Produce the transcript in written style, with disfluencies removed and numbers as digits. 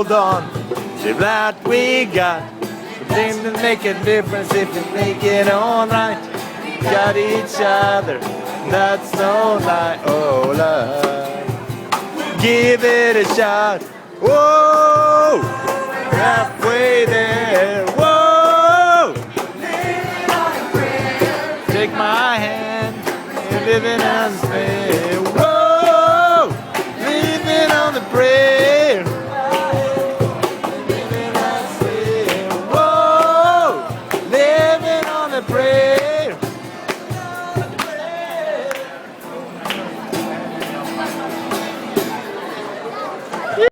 hold on to what we got. Things that make a difference if you make it all right. Got each other, that's no lie. Oh, love, give it a shot. Whoa, halfway there. Whoa, take my hand, you're living as fair.